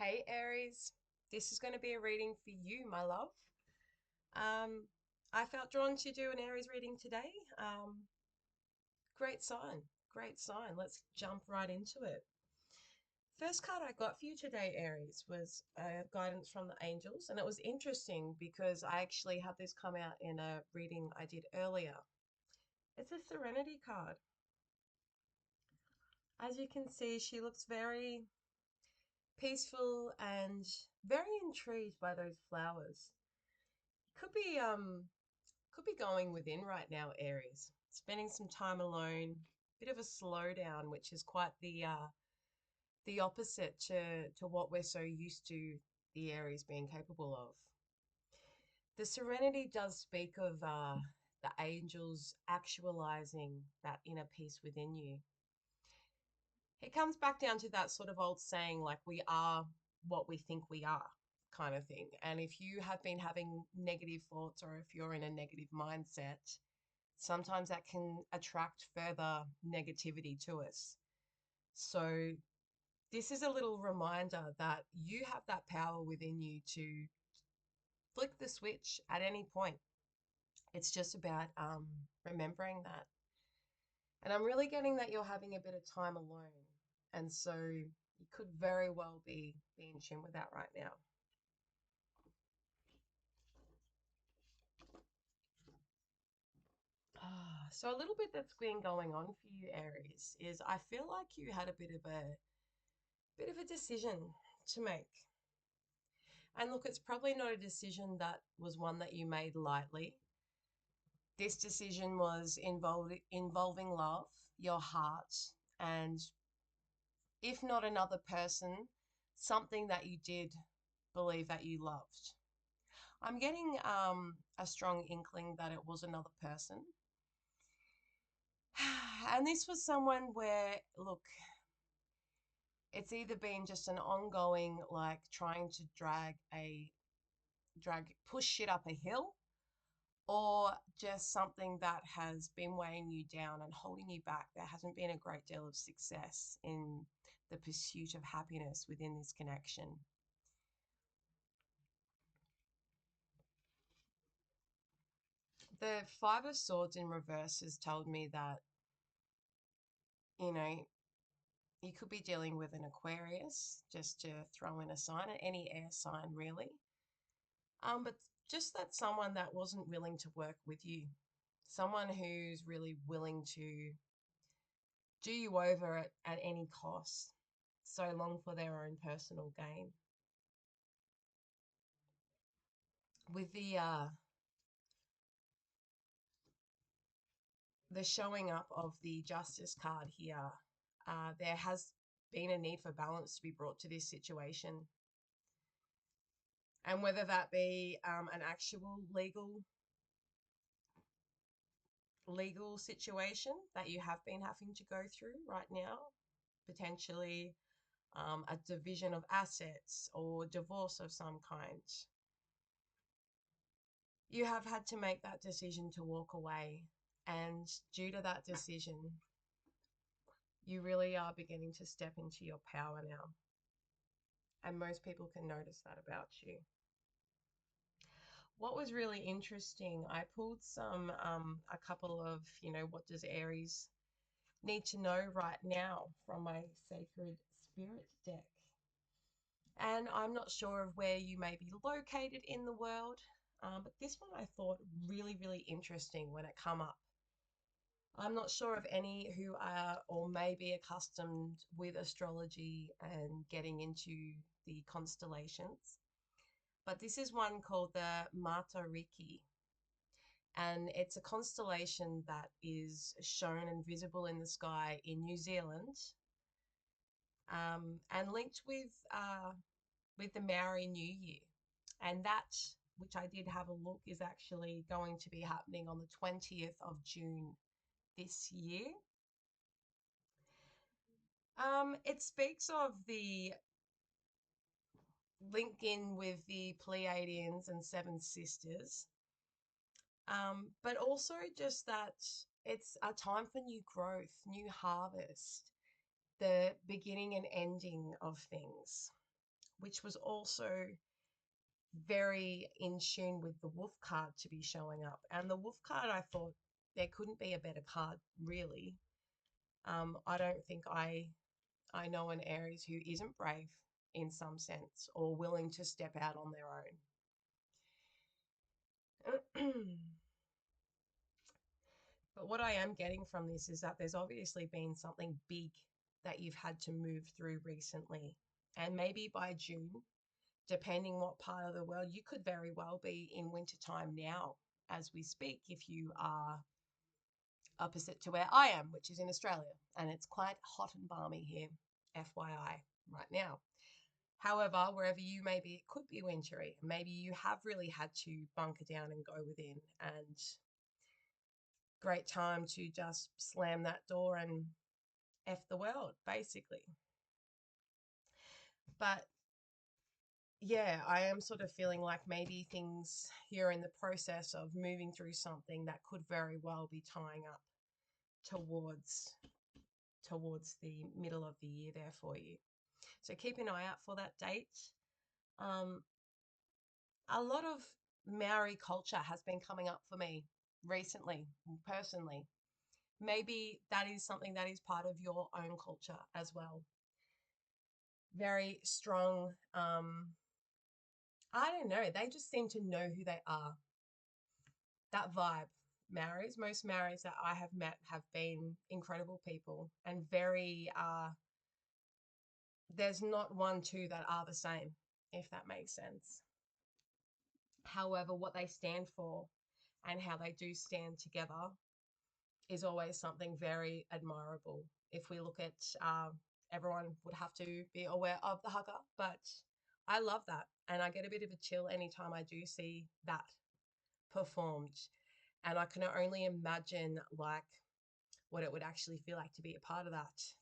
Hey Aries, this is going to be a reading for you, my love. Um, I felt drawn to do an Aries reading today. Great sign, great sign. Let's jump right into it. First card I got for you today, Aries, was guidance from the angels, and it was interesting because I actually had this come out in a reading I did earlier. It's a Serenity card. As you can see, she looks very peaceful and very intrigued by those flowers. Could be going within right now, Aries. Spending some time alone, bit of a slowdown, which is quite the opposite to what we're so used to the Aries being capable of. The Serenity does speak of the angels actualizing that inner peace within you. It comes back down to that sort of old saying, like, we are what we think we are, kind of thing. And if you have been having negative thoughts or if you're in a negative mindset, sometimes that can attract further negativity to us. So, this is a little reminder that you have that power within you to flick the switch at any point. It's just about remembering that. And I'm really getting that you're having a bit of time alone. And so you could very well be in tune with that right now. So a little bit that's been going on for you, Aries, is I feel like you had a bit of a decision to make. And look, it's probably not a decision that was one that you made lightly. This decision was involving love, your heart, and if not another person, something that you did believe that you loved. I'm getting a strong inkling that it was another person. And this was someone where, look, it's either been just an ongoing, like trying to push shit up a hill, or just something that has been weighing you down and holding you back. There hasn't been a great deal of success in the pursuit of happiness within this connection. The Five of Swords in reverse has told me that, you know, you could be dealing with an Aquarius, just to throw in a sign, any air sign really. But just that someone that wasn't willing to work with you, someone who's really willing to do you over at any cost, so long for their own personal gain. With the showing up of the Justice card here, there has been a need for balance to be brought to this situation. And whether that be an actual legal situation that you have been having to go through right now, potentially a division of assets or divorce of some kind. You have had to make that decision to walk away. And due to that decision, you really are beginning to step into your power now. And most people can notice that about you. What was really interesting, I pulled a couple of, what does Aries need to know right now from my Sacred Spirit deck. And I'm not sure of where you may be located in the world, but this one I thought really, really interesting when it come up. I'm not sure of any who are or may be accustomed with astrology and getting into the constellations, but this is one called the Matariki, and it's a constellation that is shown and visible in the sky in New Zealand, and linked with the Maori New Year. And that, which I did have a look, is actually going to be happening on the 20th of June this year. It speaks of the link in with the Pleiadians and Seven Sisters, but also just that it's a time for new growth, new harvest, the beginning and ending of things. which was also very in tune with the wolf card to be showing up. And the wolf card, I thought there couldn't be a better card, really. I don't think I know an Aries who isn't brave in some sense or willing to step out on their own. But what I am getting from this is that there's obviously been something big that you've had to move through recently. And maybe by June, depending what part of the world, you could very well be in wintertime now as we speak if you are opposite to where I am, which is in Australia. And it's quite hot and balmy here, FYI, right now. However, wherever you may be, it could be wintry. Maybe you have really had to bunker down and go within, and great time to just slam that door and F the world, basically. But yeah, I am sort of feeling like maybe things you're in the process of moving through something that could very well be tying up towards the middle of the year there for you. So keep an eye out for that date. Um, a lot of Maori culture has been coming up for me recently, personally. Maybe that is something that is part of your own culture as well. Very strong. I don't know. They just seem to know who they are. That vibe. Maoris, most Maoris that I have met have been incredible people and very, there's not one, two that are the same, if that makes sense. However, what they stand for and how they do stand together is always something very admirable. If we look at, everyone would have to be aware of the hugger, but I love that. And I get a bit of a chill anytime I do see that performed. And I can only imagine like what it would actually feel like to be a part of that.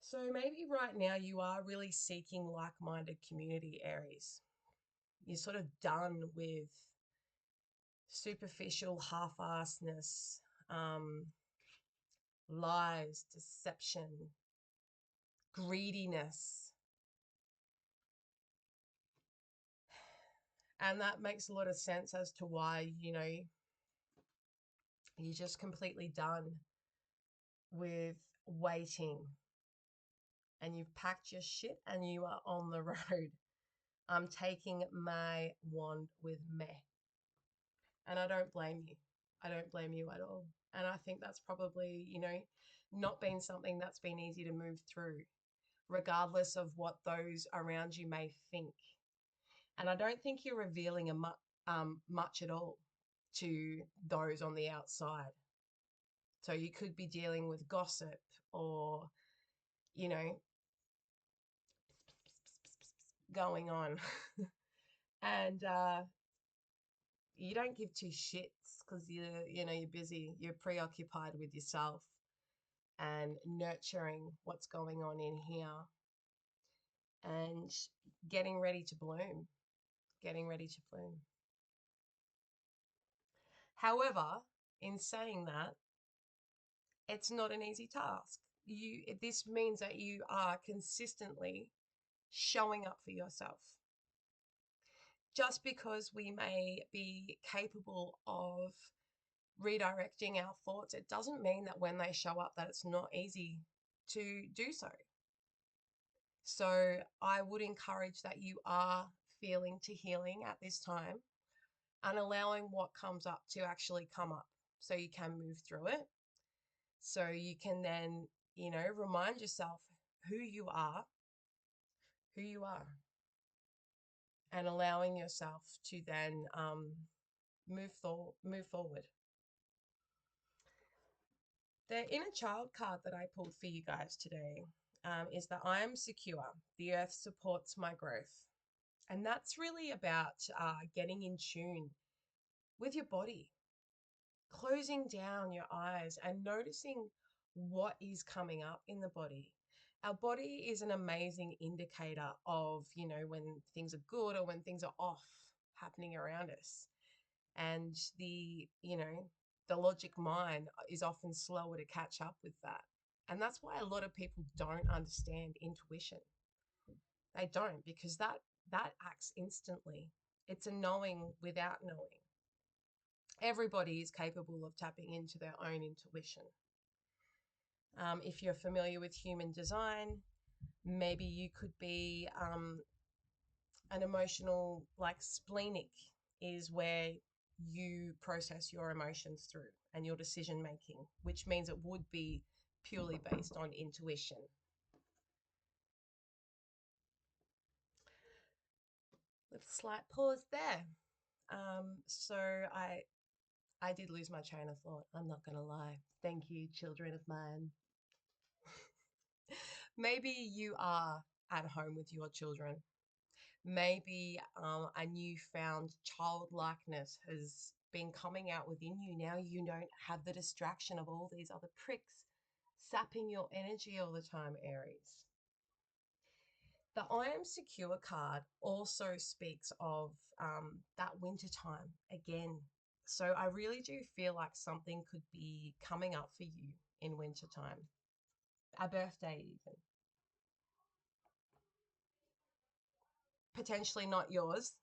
So maybe right now you are really seeking like-minded community, Aries. You're sort of done with superficial half-assedness, lies, deception, greediness. And that makes a lot of sense as to why, you're just completely done with waiting and you've packed your shit and you are on the road. I'm taking my wand with me. And I don't blame you. I don't blame you at all. And I think that's probably, not been something that's been easy to move through, regardless of what those around you may think. And I don't think you're revealing much at all to those on the outside. So you could be dealing with gossip or, you know, going on. And you don't give two shits because you're busy, you're preoccupied with yourself and nurturing what's going on in here and getting ready to bloom, getting ready to bloom. However, in saying that, it's not an easy task. This means that you are consistently showing up for yourself. Just because we may be capable of redirecting our thoughts, it doesn't mean that when they show up that it's not easy to do so. So I would encourage that you are feeling to healing at this time and allowing what comes up to actually come up so you can move through it. So you can then, remind yourself who you are, and allowing yourself to then move forward. The inner child card that I pulled for you guys today is that I am secure. The earth supports my growth. And that's really about getting in tune with your body, closing down your eyes and noticing what is coming up in the body. Our body is an amazing indicator of, when things are good or when things are off happening around us. And the logic mind is often slower to catch up with that. And that's why a lot of people don't understand intuition. They don't, because that acts instantly. It's a knowing without knowing. Everybody is capable of tapping into their own intuition. If you're familiar with human design, maybe you could be an emotional, like splenic is where you process your emotions through and your decision making, which means it would be purely based on intuition. With a slight pause there. So I did lose my train of thought. I'm not going to lie. Thank you, children of mine. Maybe you are at home with your children. Maybe a newfound childlikeness has been coming out within you. Now you don't have the distraction of all these other pricks sapping your energy all the time, Aries. The I am secure card also speaks of that winter time again. So I really do feel like something could be coming up for you in winter time, a birthday even. Potentially not yours,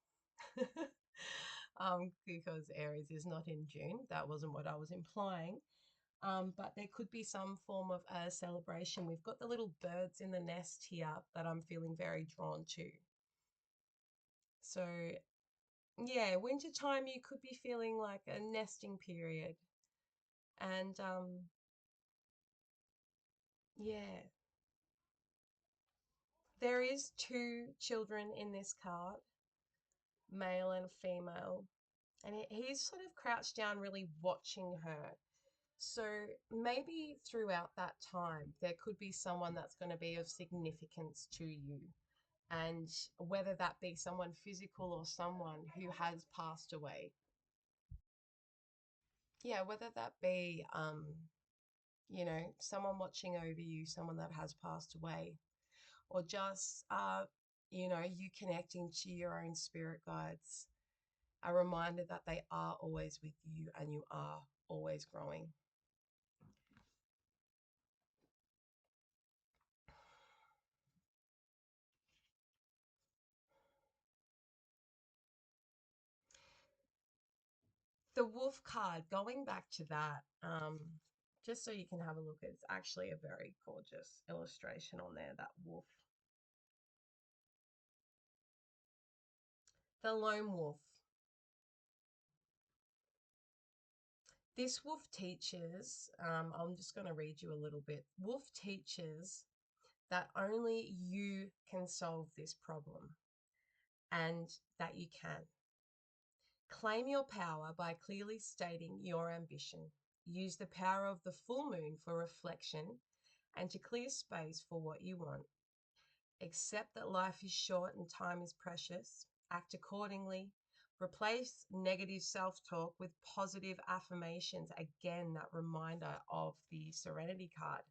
because Aries is not in June. That wasn't what I was implying. But there could be some form of a celebration. We've got the little birds in the nest here that I'm feeling very drawn to. So, yeah, wintertime, you could be feeling like a nesting period. And yeah, there is two children in this card, male and female. And he's sort of crouched down, really watching her. So maybe throughout that time, there could be someone that's going to be of significance to you. And whether that be someone physical or someone who has passed away. Yeah, whether that be, someone watching over you, someone that has passed away, or just, you connecting to your own spirit guides, a reminder that they are always with you and you are always growing. The wolf card, going back to that, just so you can have a look, it's actually a very gorgeous illustration on there, that wolf. The lone wolf. This wolf teaches, I'm just going to read you a little bit. Wolf teaches that only you can solve this problem and that you can. Claim your power by clearly stating your ambition. Use the power of the full moon for reflection and to clear space for what you want. Accept that life is short and time is precious. Act accordingly. Replace negative self talk with positive affirmations. Again, that reminder of the Serenity card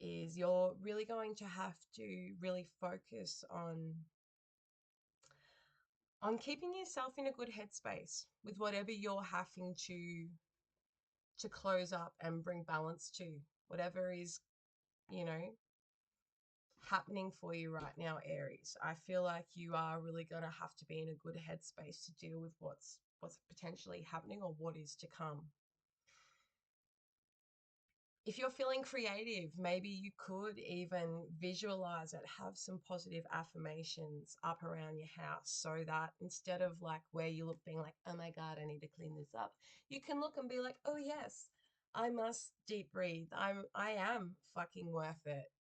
is you're really going to have to really focus on keeping yourself in a good headspace with whatever you're having to close up and bring balance to, whatever is, you know, happening for you right now, Aries. I feel like you are really going to have to be in a good headspace to deal with what's potentially happening or what is to come. If you're feeling creative, maybe you could even visualize it, have some positive affirmations up around your house so that instead of like where you look being like, oh my God, I need to clean this up, you can look and be like, oh yes, I must deep breathe. I am fucking worth it.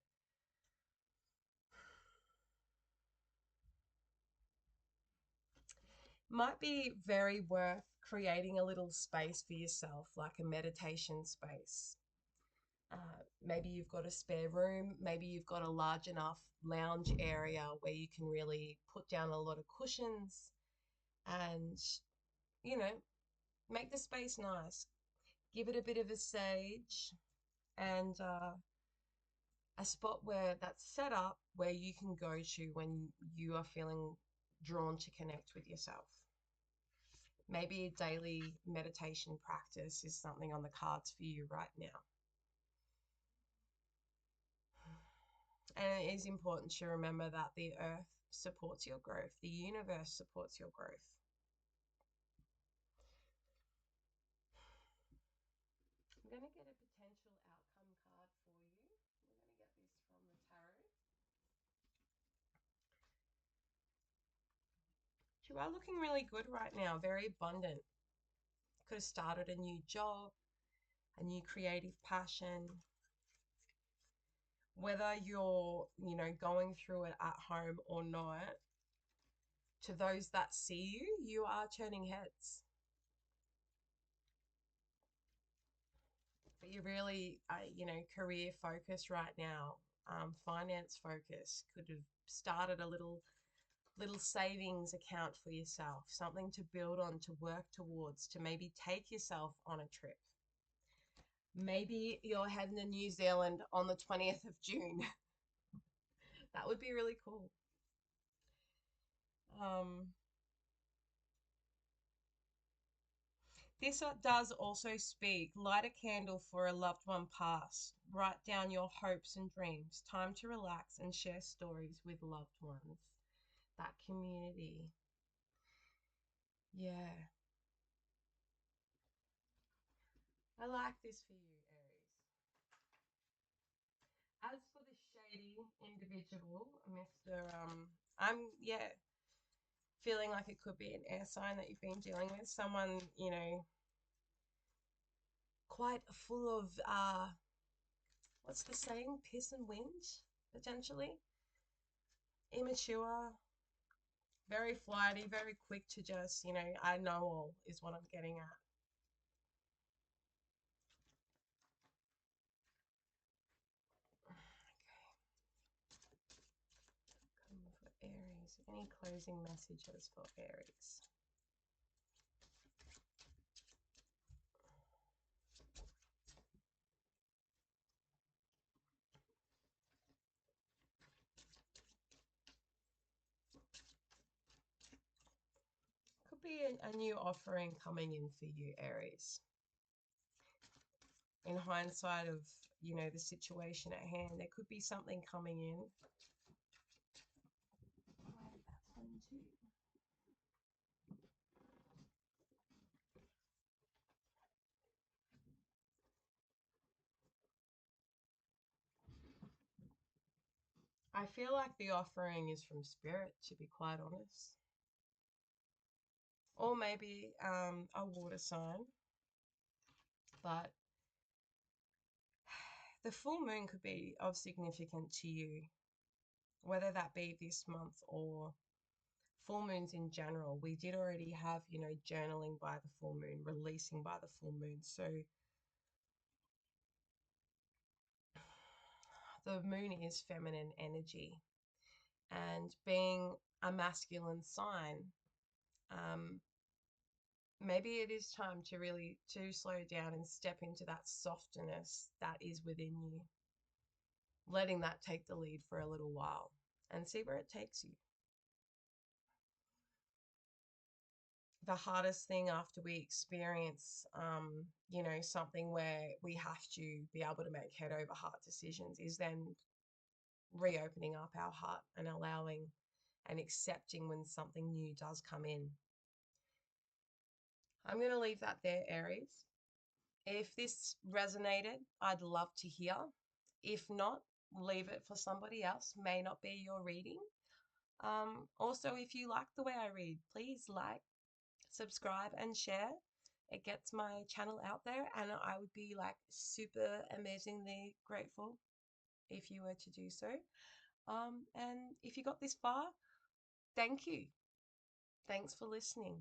Might be very worth creating a little space for yourself, like a meditation space. Maybe you've got a spare room. Maybe you've got a large enough lounge area where you can really put down a lot of cushions and, you know, make the space nice. Give it a bit of a sage and a spot where that's set up where you can go to when you are feeling drawn to connect with yourself. Maybe a daily meditation practice is something on the cards for you right now. And it is important to remember that the earth supports your growth, the universe supports your growth. I'm going to get a potential outcome card for you. We're going to get this from the tarot. You are looking really good right now, very abundant. Could have started a new job, a new creative passion. Whether you're, going through it at home or not, to those that see you, you are turning heads. But you're really, career focused right now, finance focus. Could have started a little savings account for yourself, something to build on, to work towards, to maybe take yourself on a trip. Maybe you're heading to New Zealand on the 20th of June. That would be really cool. Um, This does also speak. Light a candle for a loved one past. Write down your hopes and dreams. Time to relax and share stories with loved ones. That community. Yeah. I like this for you, Aries. As for the shady individual, Mr. I'm feeling like it could be an air sign that you've been dealing with. Someone, quite full of what's the saying? Piss and whinge, potentially. Immature, very flighty, very quick to just, I know all is what I'm getting at. Okay, for Aries. Any closing messages for Aries? Could be a new offering coming in for you, Aries. In hindsight of, the situation at hand, there could be something coming in. That's one too. I feel like the offering is from spirit, to be quite honest. Or maybe a water sign. But the full moon could be of significance to you, whether that be this month or full moons in general. We did already have, journaling by the full moon, releasing by the full moon. So the moon is feminine energy, and being a masculine sign, um, maybe it is time to really to slow down and step into that softness that is within you, letting that take the lead for a little while and see where it takes you. The hardest thing after we experience, something where we have to be able to make head over heart decisions is then reopening up our heart and allowing and accepting when something new does come in. I'm going to leave that there, Aries. If this resonated, I'd love to hear. If not, leave it for somebody else. May not be your reading. Also, if you like the way I read, please like, subscribe, and share. It gets my channel out there, and I would be like super amazingly grateful if you were to do so. And if you got this far, thank you. Thanks for listening.